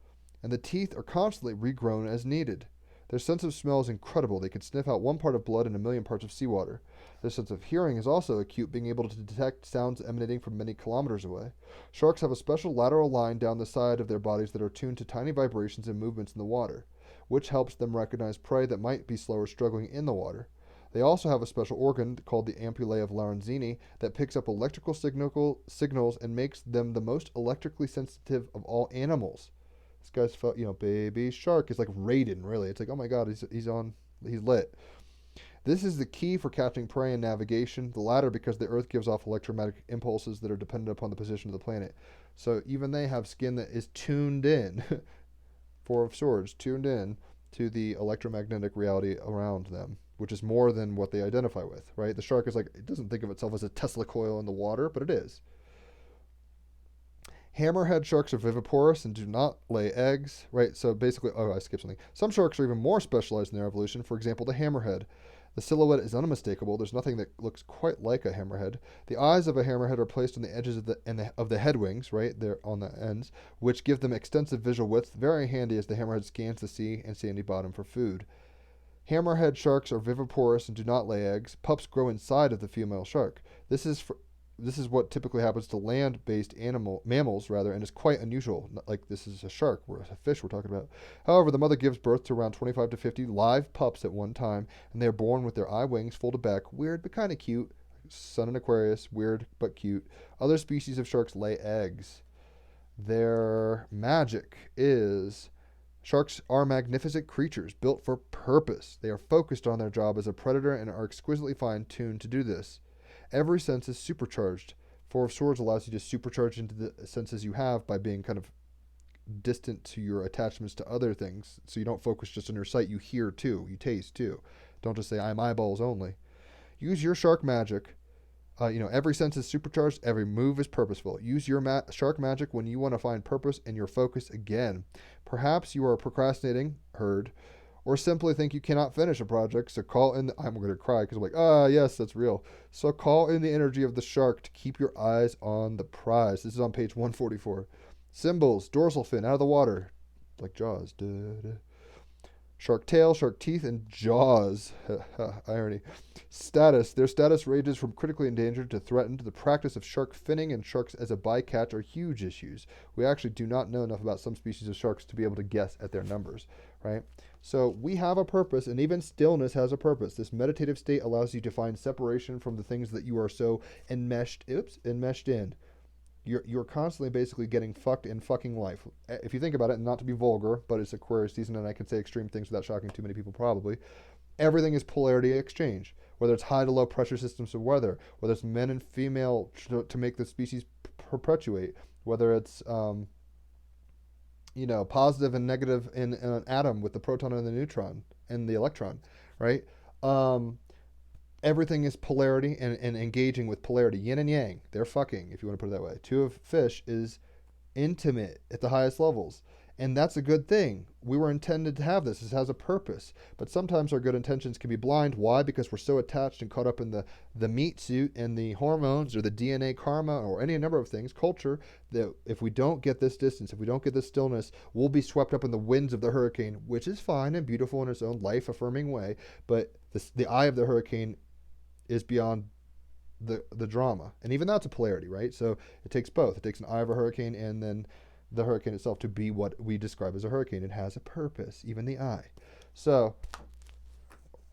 and the teeth are constantly regrown as needed. Their sense of smell is incredible. They can sniff out one part of blood in a million parts of seawater. Their sense of hearing is also acute, being able to detect sounds emanating from many kilometers away. Sharks have a special lateral line down the side of their bodies that are tuned to tiny vibrations and movements in the water, which helps them recognize prey that might be slow or struggling in the water. They also have a special organ called the ampullae of Lorenzini that picks up electrical signals and makes them the most electrically sensitive of all animals. This guy's felt, baby shark is like Raiden, really. It's like, oh my god, he's lit. This is the key for catching prey and navigation, the latter because the Earth gives off electromagnetic impulses that are dependent upon the position of the planet. So even they have skin that is tuned in, Four of Swords, tuned in to the electromagnetic reality around them, which is more than what they identify with, right? The shark is like, it doesn't think of itself as a Tesla coil in the water, but it is. Hammerhead sharks are viviparous and do not lay eggs, right? So basically, I skipped something. Some sharks are even more specialized in their evolution. For example, the hammerhead. The silhouette is unmistakable. There's nothing that looks quite like a hammerhead. The eyes of a hammerhead are placed on the edges of the head wings, right? They're on the ends, which give them extensive visual width, very handy as the hammerhead scans the sea and sandy bottom for food. Hammerhead sharks are viviparous and do not lay eggs. Pups grow inside of the female shark. This is what typically happens to land-based mammals, and is quite unusual. Like this is a shark, or a fish we're talking about. However, the mother gives birth to around 25 to 50 live pups at one time, and they are born with their eye wings folded back. Weird, but kind of cute. Sun in Aquarius, weird, but cute. Other species of sharks lay eggs. Their magic is... Sharks are magnificent creatures, built for purpose. They are focused on their job as a predator and are exquisitely fine-tuned to do this. Every sense is supercharged. Four of Swords allows you to supercharge into the senses you have by being kind of distant to your attachments to other things. So you don't focus just on your sight. You hear too. You taste too. Don't just say, I'm eyeballs only. Use your shark magic. Every sense is supercharged. Every move is purposeful. Use your shark magic when you want to find purpose and your focus again. Perhaps you are procrastinating, or simply think you cannot finish a project. So call in. I'm going to cry because I'm like, ah, yes, that's real. So call in the energy of the shark to keep your eyes on the prize. This is on page 144. Symbols: dorsal fin out of the water, like Jaws. Duh, duh. Shark tail, shark teeth, and jaws. Irony. Status. Their status ranges from critically endangered to threatened. The practice of shark finning and sharks as a bycatch are huge issues. We actually do not know enough about some species of sharks to be able to guess at their numbers, right? So we have a purpose, and even stillness has a purpose. This meditative state allows you to find separation from the things that you are so enmeshed in. You're constantly basically getting fucked in fucking life. If you think about it, and not to be vulgar, but it's Aquarius season and I can say extreme things without shocking too many people probably. Everything is polarity exchange. Whether it's high to low pressure systems of weather, whether it's men and female to make the species perpetuate, whether it's positive and negative in an atom with the proton and the neutron and the electron, right? Everything is polarity and engaging with polarity. Yin and yang, they're fucking, if you want to put it that way. Two of fish is intimate at the highest levels. And that's a good thing. We were intended to have this. This has a purpose. But sometimes our good intentions can be blind. Why? Because we're so attached and caught up in the meat suit and the hormones or the DNA karma or any number of things, culture, that if we don't get this distance, if we don't get this stillness, we'll be swept up in the winds of the hurricane, which is fine and beautiful in its own life-affirming way. But the eye of the hurricane is beyond the drama. And even that's a polarity, right? So it takes both. It takes an eye of a hurricane and then the hurricane itself to be what we describe as a hurricane. It has a purpose, even the eye. So,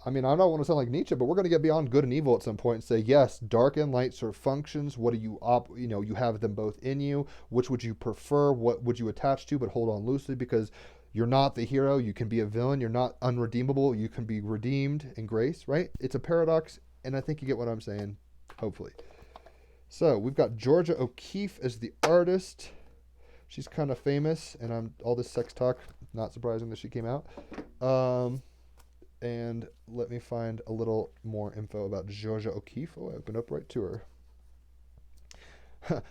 I mean, I don't want to sound like Nietzsche, but we're going to get beyond good and evil at some point and say, yes, dark and light serve functions. What do you have them both in you. Which would you prefer? What would you attach to? But hold on loosely, because you're not the hero. You can be a villain. You're not unredeemable. You can be redeemed in grace, right? It's a paradox. And I think you get what I'm saying, hopefully. So we've got Georgia O'Keeffe as the artist. She's kind of famous, and all this sex talk, not surprising that she came out. And let me find a little more info about Georgia O'Keeffe. Oh, I opened up right to her.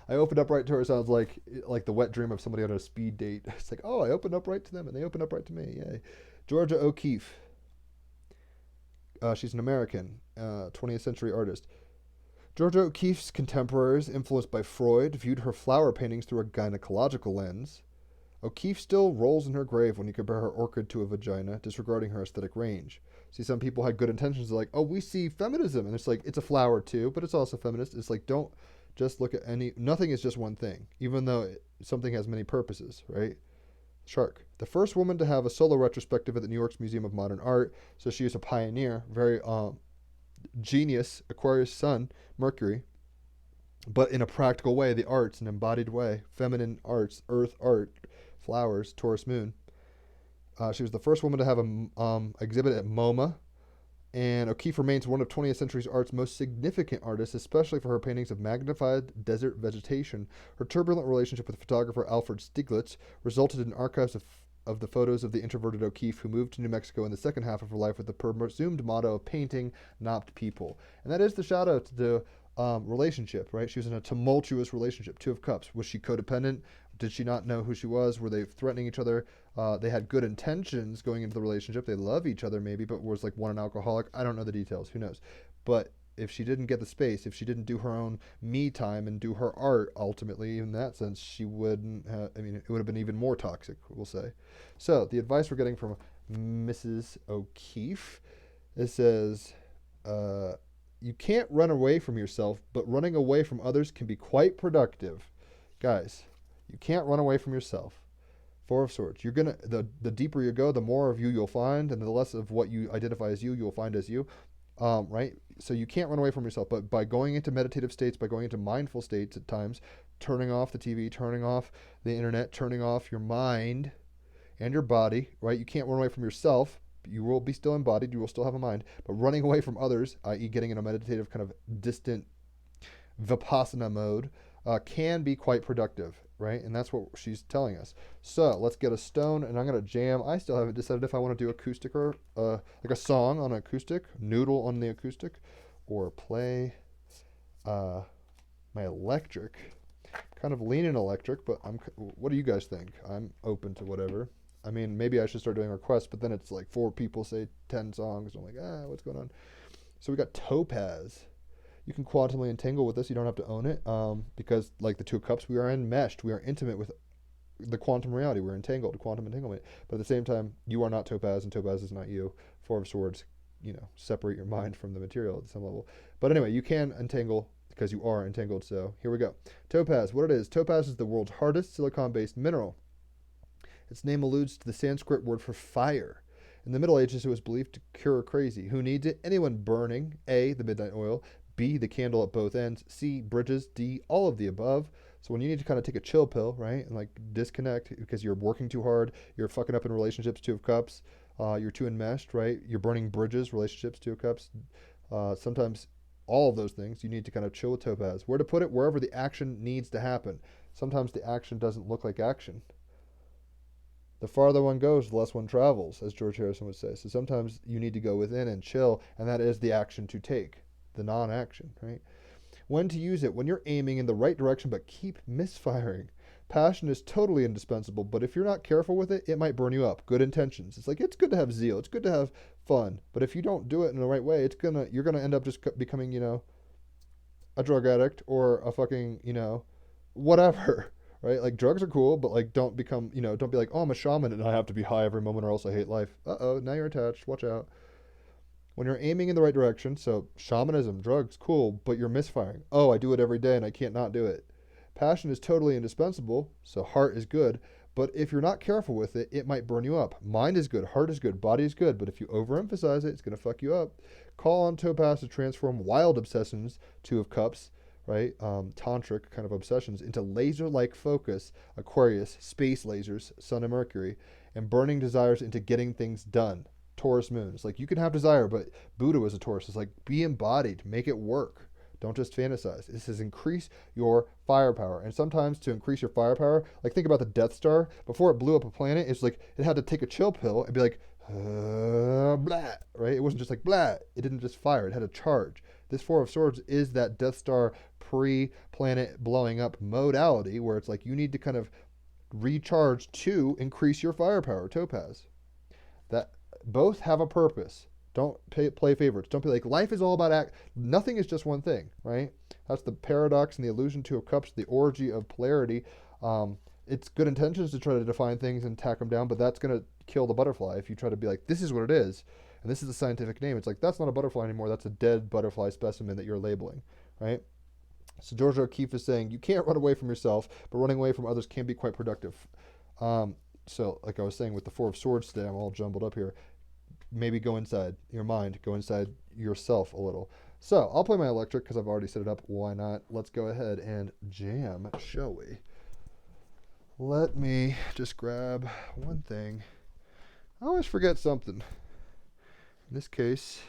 I opened up right to her. Sounds like the wet dream of somebody on a speed date. It's like, oh, I opened up right to them, and they opened up right to me. Yay. Georgia O'Keeffe. She's an American 20th century artist. Georgia O'Keeffe's contemporaries, influenced by Freud, viewed her flower paintings through a gynecological lens. O'Keeffe still rolls in her grave when you compare her orchid to a vagina, disregarding her aesthetic range. See, some people had good intentions, like, oh, we see feminism, and it's like, it's a flower too, but it's also feminist. It's like, don't just look at nothing is just one thing, even though something has many purposes, right? Shark, the first woman to have a solo retrospective at the New York's Museum of Modern Art, so she is a pioneer, very genius, Aquarius sun, Mercury, but in a practical way, the arts, an embodied way, feminine arts, earth art, flowers, Taurus moon. She was the first woman to have an exhibit at MoMA, and O'Keeffe remains one of 20th century art's most significant artists, especially for her paintings of magnified desert vegetation. Her turbulent relationship with photographer Alfred Stieglitz resulted in archives of the photos of the introverted O'Keeffe, who moved to New Mexico in the second half of her life with the presumed motto of painting, not people. And that is the shout out to the relationship, right? She was in a tumultuous relationship. Two of Cups. Was she codependent? Did she not know who she was? Were they threatening each other? They had good intentions going into the relationship. They love each other maybe, but was like one an alcoholic? I don't know the details. Who knows? But if she didn't get the space, if she didn't do her own me time and do her art, ultimately, in that sense, she wouldn't have, it would have been even more toxic, we'll say. So the advice we're getting from Mrs. O'Keeffe, it says, you can't run away from yourself, but running away from others can be quite productive. Guys, you can't run away from yourself. Four of Swords. You're gonna the deeper you go, the more of you you'll find, and the less of what you identify as you'll find as you. Right? So you can't run away from yourself, but by going into meditative states, by going into mindful states at times, turning off the TV, turning off the internet, turning off your mind and your body, right? You can't run away from yourself. You will be still embodied. You will still have a mind. But running away from others, i.e. getting in a meditative kind of distant vipassana mode, can be quite productive, right? And that's what she's telling us. So let's get a stone, and I'm going to jam. I still haven't decided if I want to do acoustic or like a song on acoustic, noodle on the acoustic, or play my electric. Kind of leaning electric, but what do you guys think? I'm open to whatever. I mean, maybe I should start doing requests, but then it's like 4 people say 10 songs. I'm like, what's going on? So we got Topaz. You can quantumly entangle with this. You don't have to own it, because like the Two of Cups, we are enmeshed. We are intimate with the quantum reality. We're entangled, quantum entanglement. But at the same time, you are not Topaz, and Topaz is not you. Four of Swords, separate your mind from the material at some level. But anyway, you can entangle because you are entangled. So here we go. Topaz, what it is. Topaz is the world's hardest silicon-based mineral. Its name alludes to the Sanskrit word for fire. In the Middle Ages, it was believed to cure crazy. Who needs it? Anyone burning. A, the midnight oil. B, the candle at both ends. C, bridges. D, all of the above. So when you need to kind of take a chill pill, right, and like disconnect because you're working too hard, you're fucking up in relationships, Two of Cups, you're too enmeshed, right? You're burning bridges, relationships, Two of Cups. Sometimes all of those things, you need to kind of chill with Topaz. Where to put it? Wherever the action needs to happen. Sometimes the action doesn't look like action. The farther one goes, the less one travels, as George Harrison would say. So sometimes you need to go within and chill, and that is the action to take, the non-action, right? When to use it? When you're aiming in the right direction but keep misfiring. Passion is totally indispensable, but if you're not careful with it, it might burn you up. Good intentions. It's like, it's good to have zeal. It's good to have fun. But if you don't do it in the right way, you're gonna end up just becoming, a drug addict or a fucking, whatever. Right? Like, drugs are cool, but like, don't become, don't be like, oh, I'm a shaman and I have to be high every moment or else I hate life. Uh-oh, now you're attached. Watch out. When you're aiming in the right direction, so shamanism, drugs, cool, but you're misfiring. Oh, I do it every day and I can't not do it. Passion is totally indispensable, so heart is good, but if you're not careful with it, it might burn you up. Mind is good, heart is good, body is good, but if you overemphasize it, it's going to fuck you up. Call on Topaz to transform wild obsessions, Two of Cups, right, tantric kind of obsessions, into laser-like focus, Aquarius, space lasers, Sun and Mercury, and burning desires into getting things done, Taurus moon. It's like, you can have desire, but Buddha was a Taurus. It's like, be embodied, make it work. Don't just fantasize. This says increase your firepower. And sometimes to increase your firepower, like think about the Death Star. Before it blew up a planet, it's like it had to take a chill pill and be like, blah, right? It wasn't just like blah. It didn't just fire. It had a charge. This Four of Swords is that Death Star pre-planet blowing up modality where it's like you need to kind of recharge to increase your firepower, Topaz. That both have a purpose. Don't play favorites. Don't be like, life is all about nothing is just one thing, right? That's the paradox and the illusion, Two of Cups, the orgy of polarity. It's good intentions to try to define things and tack them down, but that's going to kill the butterfly if you try to be like, this is what it is, and this is the scientific name. It's like, that's not a butterfly anymore. That's a dead butterfly specimen that you're labeling, right? So George O'Keefe is saying, you can't run away from yourself, but running away from others can be quite productive. So like I was saying with the Four of Swords today, I'm all jumbled up here. Maybe go inside your mind, go inside yourself a little. So I'll play my electric because I've already set it up. Why not? Let's go ahead and jam, shall we? Let me just grab one thing. I always forget something. In this case,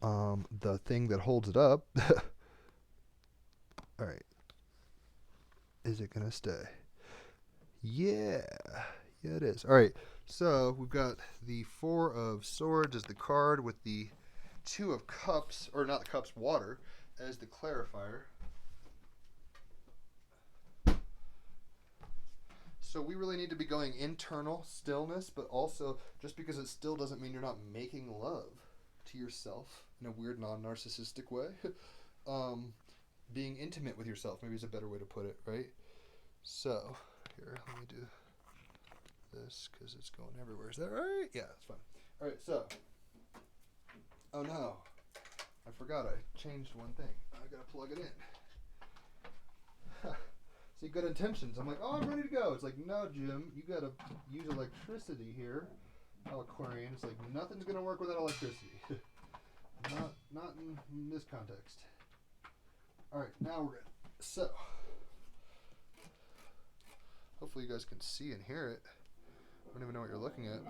the thing that holds it up. All right. Is it going to stay? Yeah, it is. All right. So we've got the Four of Swords as the card with the Two of Cups, or not the cups, water, as the clarifier. So we really need to be going internal stillness, but also just because it's still doesn't mean you're not making love to yourself in a weird non-narcissistic way. Being intimate with yourself maybe is a better way to put it, right? So here, let me do this because it's going everywhere. Is that right? Yeah, that's fine. All right, so. Oh no, I forgot I changed one thing. I gotta plug it in. See, good intentions. I'm like, oh, I'm ready to go. It's like, no, Jim, you gotta use electricity here. Aquarian. It's like, nothing's gonna work without electricity. not in this context. All right, now we're good. So, hopefully you guys can see and hear it. I don't even know what you're looking at.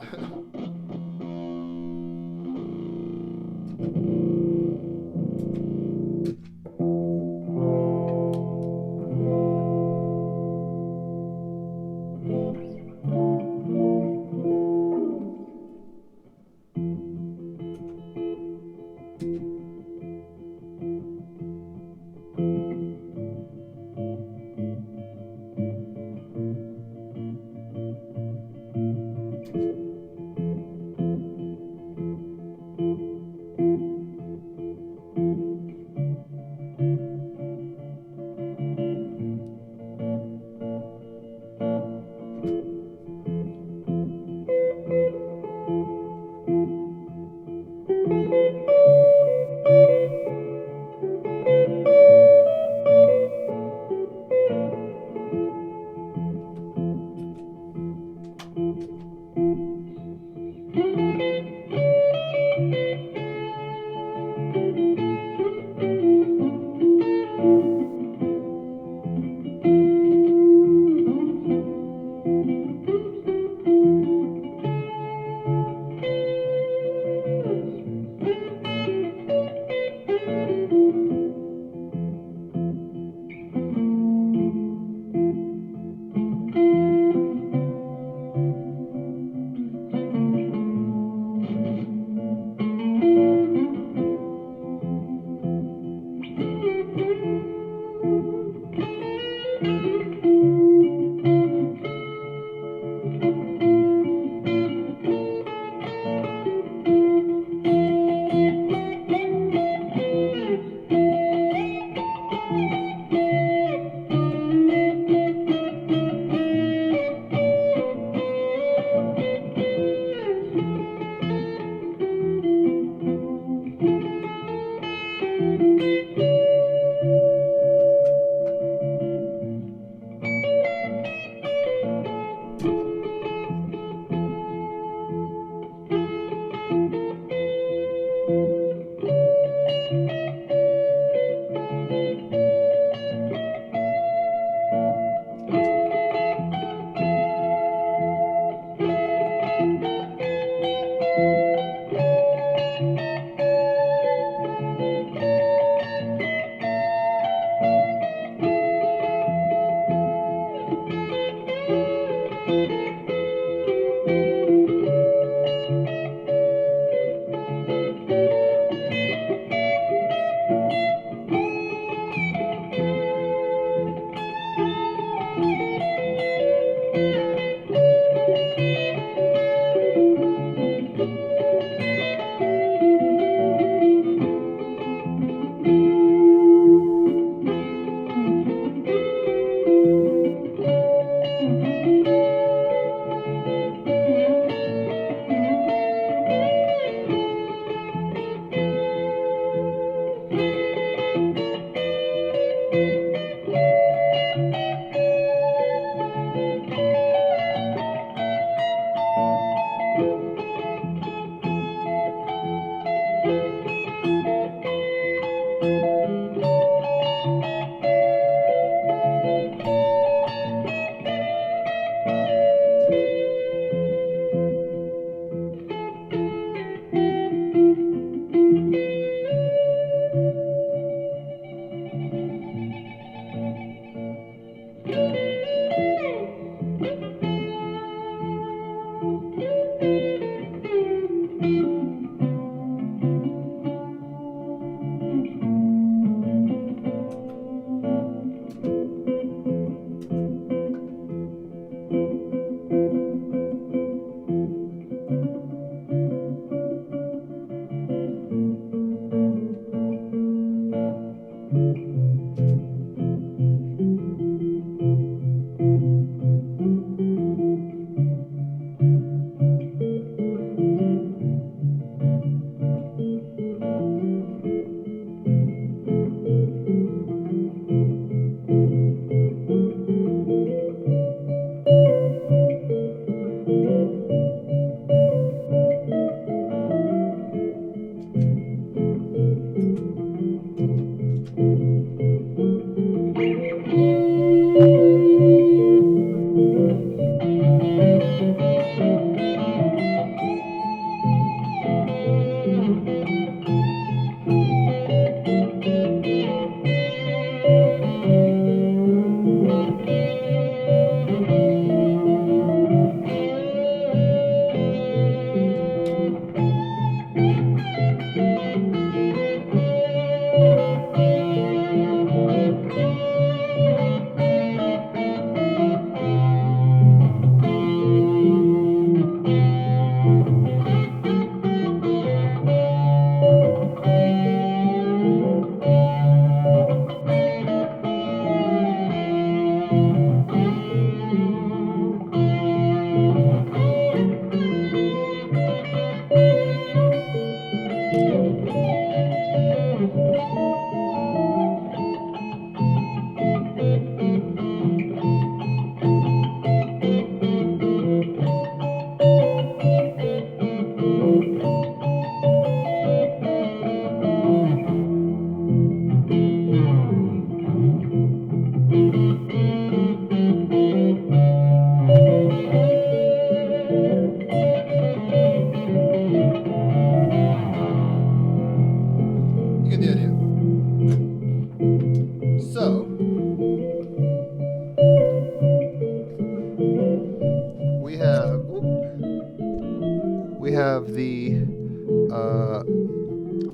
we have the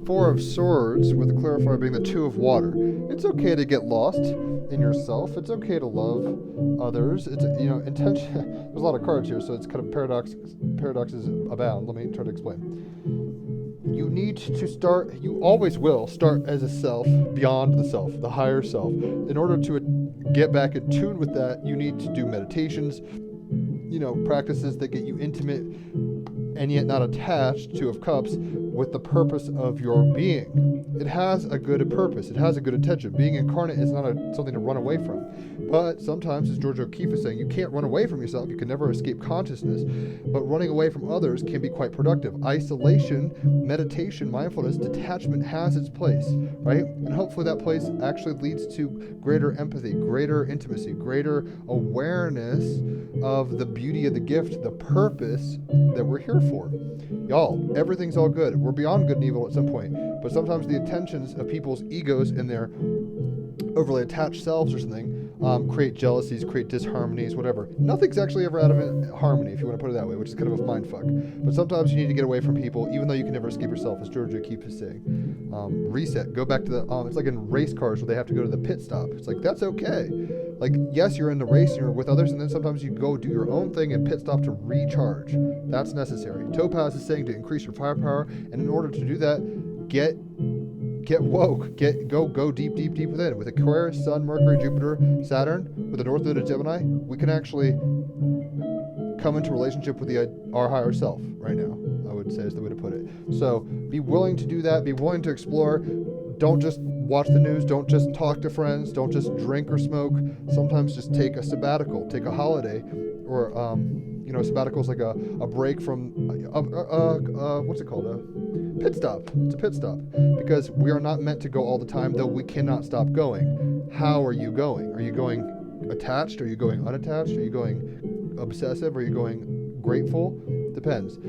Four of Swords, with the clarifier being the Two of Water. It's okay to get lost in yourself. It's okay to love others. It's, intention. There's a lot of cards here, so it's kind of paradoxes abound. Let me try to explain. You need to start, you always will start as a self, beyond the self, the higher self. In order to get back in tune with that, you need to do meditations, practices that get you intimate and yet not attached, Two of Cups, with the purpose of your being. It has a good purpose. It has a good intention. Being incarnate is not something to run away from. But sometimes, as George O'Keefe is saying, you can't run away from yourself. You can never escape consciousness. But running away from others can be quite productive. Isolation, meditation, mindfulness, detachment has its place, right? And hopefully that place actually leads to greater empathy, greater intimacy, greater awareness of the beauty of the gift, the purpose that we're here for. Y'all, everything's all good. We're beyond good and evil at some point. But sometimes the intentions of people's egos and their overly attached selves or something create jealousies, create disharmonies, whatever. Nothing's actually ever out of harmony, if you want to put it that way, which is kind of a mindfuck. But sometimes you need to get away from people, even though you can never escape yourself, as George O'Keefe is saying. Reset. Go back to the... it's like in race cars where they have to go to the pit stop. It's like, that's okay. Like, yes, you're in the race and you're with others, and then sometimes you go do your own thing and pit stop to recharge. That's necessary. Topaz is saying to increase your firepower, and in order to do that, get woke, go deep within. With Aquarius, Sun, Mercury, Jupiter, Saturn, with the North Node of Gemini, we can actually come into relationship with our higher self right now, I would say is the way to put it. So be willing to do that, be willing to explore. Don't just watch the news, don't just talk to friends, don't just drink or smoke. Sometimes just take a sabbatical, take a holiday, or sabbatical is like a break from what's it called? A pit stop. It's a pit stop, because we are not meant to go all the time, though we cannot stop going. How are you going? Are you going attached? Are you going unattached? Are you going obsessive? Are you going grateful? Depends.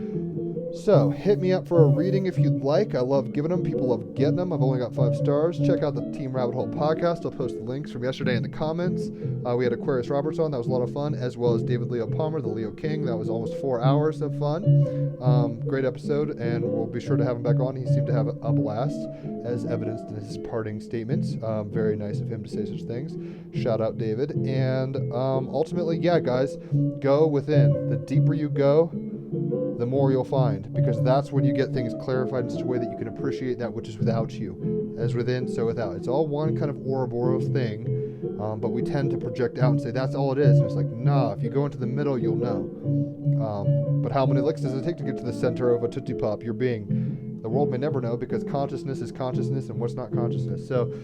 So, hit me up for a reading if you'd like. I love giving them. People love getting them. I've only got 5 stars. Check out the Team Rabbit Hole podcast. I'll post the links from yesterday in the comments. We had Aquarius Roberts on. That was a lot of fun, as well as David Leo Palmer, the Leo King. That was almost 4 hours of fun. Great episode, and we'll be sure to have him back on. He seemed to have a blast, as evidenced in his parting statements. Very nice of him to say such things. Shout out, David. And ultimately, yeah, guys, go within. The deeper you go, the more you'll find, because that's when you get things clarified in such a way that you can appreciate that which is without you. As within, so without. It's all one kind of Ouroboros thing, but we tend to project out and say that's all it is. And it's like, nah, if you go into the middle, you'll know. But how many licks does it take to get to the center of a Tootsie Pop, your being? The world may never know, because consciousness is consciousness, and what's not consciousness. So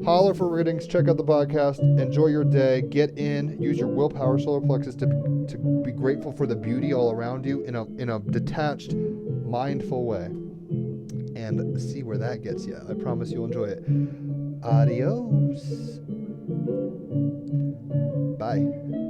holler for readings, check out the podcast, enjoy your day, get in, use your willpower, solar plexus to be grateful for the beauty all around you in a detached, mindful way, and see where that gets you. I promise you'll enjoy it. Adios. Bye.